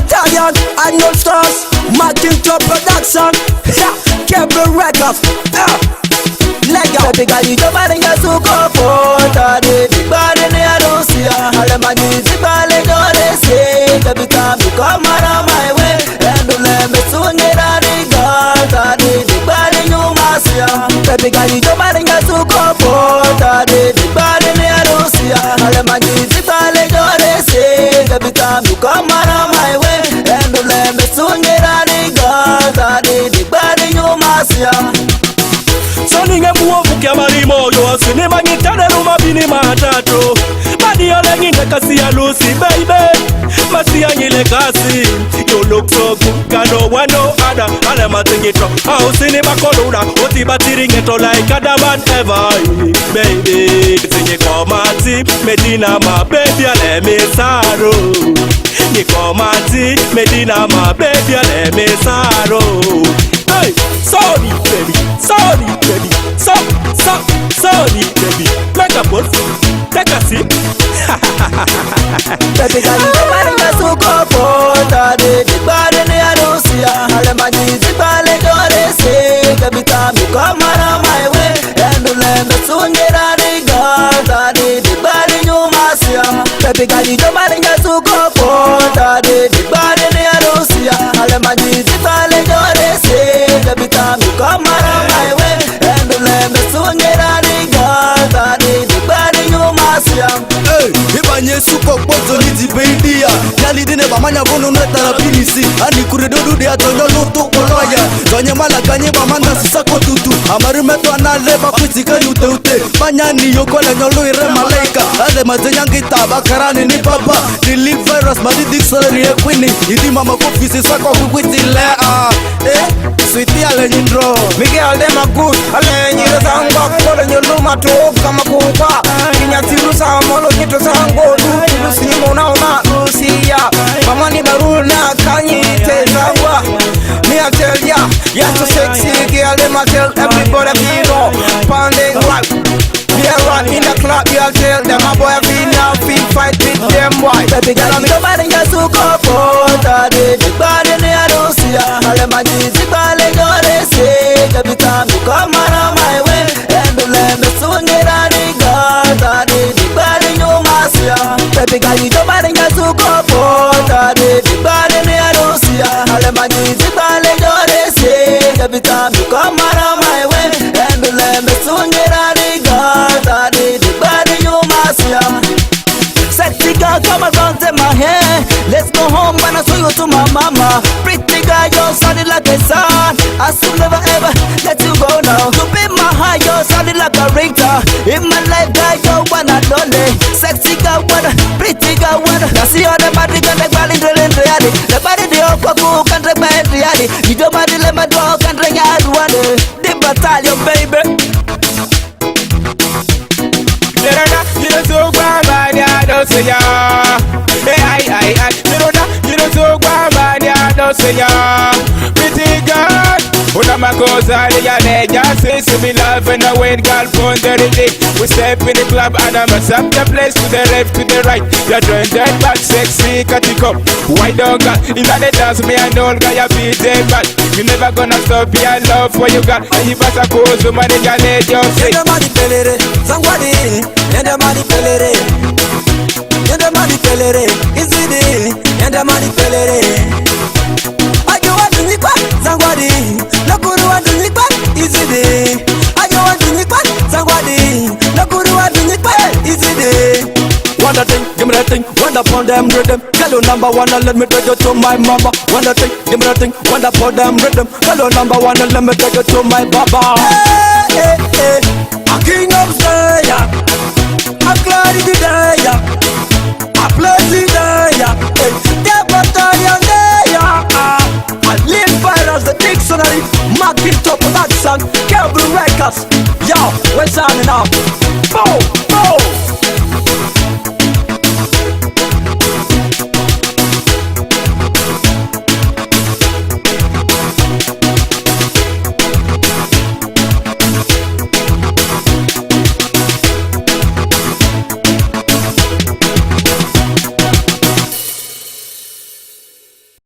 battalion, Arnold Stars, Macintosh Production, Cable Records, Lega. Baby girl, you don't mind your suko pota de big body ne adosia. All my music bale go they say, baby come you come around my way, and don't let me soon get out the girl. De big body you masia. Baby girl, you don't mind your suko pota de big body ne adosia. All my music bale go they say, baby come you come around my way, and don't let me soon get out the girl. De big body you masia. Soninge muovu kya marimo yo sinema ngitane ruma bini matatu Mani yole ngine kasi ya Lucy baby Masi ya ngile kasi You look so good Kano one no other Ale matingito Au sinema koluna Oti batiri ngeto like other man ever Baby Sinye komati Medina ma baby ale me saro Nikomati Medina ma baby ale me saro Hey, sorry baby, sorry baby, sorry baby. Like a boss, take a sip. Baby girl, you don't mind your suko pota de big body ne adosia. All my music bale do they say, baby come you come around my way, and don't let me soon get out the girl. De big body you masia. Baby girl, you don't mind your suko pota de big body ne adosia. All my music bale do they say, baby come you come around my way, and don't let me soon get out the girl. De big body you masia. Hey, ibanye suko bozo nitibedia. Nyali dine bamanya bono neta la pinisi. Ani kuredodu de atonyo lutu koloya. Zonye mala kanye bamanda sisako tutu. Amaru meto analeba kwitika yute ute. Banyani yokole nyolu ire malaika. Ade mazenyangi tabakarani ni papa. Deliverous madi dictionary e kwini. Idi mama kufisi sako kukwiti lea. Sweetie ale nyindro. Miguel dem a good. Ale nyire zangwa kole nyoluma toka kama kupa. Kinyatiru sa molo kito zango. Lusi mona una Lucia. Mama ni baruna kanyi te zangwa. Me I tell ya, you're so sexy girl. Dem a tell everybody you know. Pounding right. Be a run in the club, you'll tell them a boy feel now, feel fight with them boy. Baby girl, I'm your body, you're so comfortable. Big body, I don't see ya. All my music, bale go they say, baby come you come around my way, and don't let me soon get out the girl. Big body, you must see ya. Baby girl, your body, you're so comfortable. Big body, I don't see ya. All my music, bale go they say, baby come you come around my way, and don't let me soon get out the girl. Big body, you must see ya. Sexy girl, come around in my hair. Let's go home and I show you to my mama. Pretty girl, you're solid like a sun. I should never ever let you go now. To be my heart, you're solid like a ringtone. In my life, girl, you're one and only. Sexy girl, what a pretty girl, what a. Now see all the body can take body in reality. The body the okoku can take by reality. You don't body let my dog can drink out one. The battalion, baby. You don't so bad, I don't say ya. Hey, you don't so bad, I don't say ya. Pretty girl, una makosa ya neja. Say to me love and I wait girl for the day. We step in the club and I mess up the place to the left, to the right. You're doing that back, sexy, cut it up. White dog, in the dance, me and all guy, you beat them back. You never gonna stop your love for you got. And you pass a course, so money can let you say. Somebody, yende mani pelere, yende mani pelere, izidi, yende mani pelere. Ayo wadu nikwa, zangwadi, nakuru wadu nikwa, izidi. Ayo wadu nikwa, zangwadi, nakuru wadu nikwa, izidi. Wonder thing, give me that thing, wonder upon them rhythm. Tell you number one and let me take you to my mama. Wonder thing, give me that thing, wonder upon them rhythm. Tell you number one and let me take you to my baba. Hey, hey, a king of Zaya, a glory to Zaya, a blessing Zaya. Hey, the battalion Zaya. I live virus, the dictionary, Macintosh Production, Cable Records. Yo, we're signing off. Boom.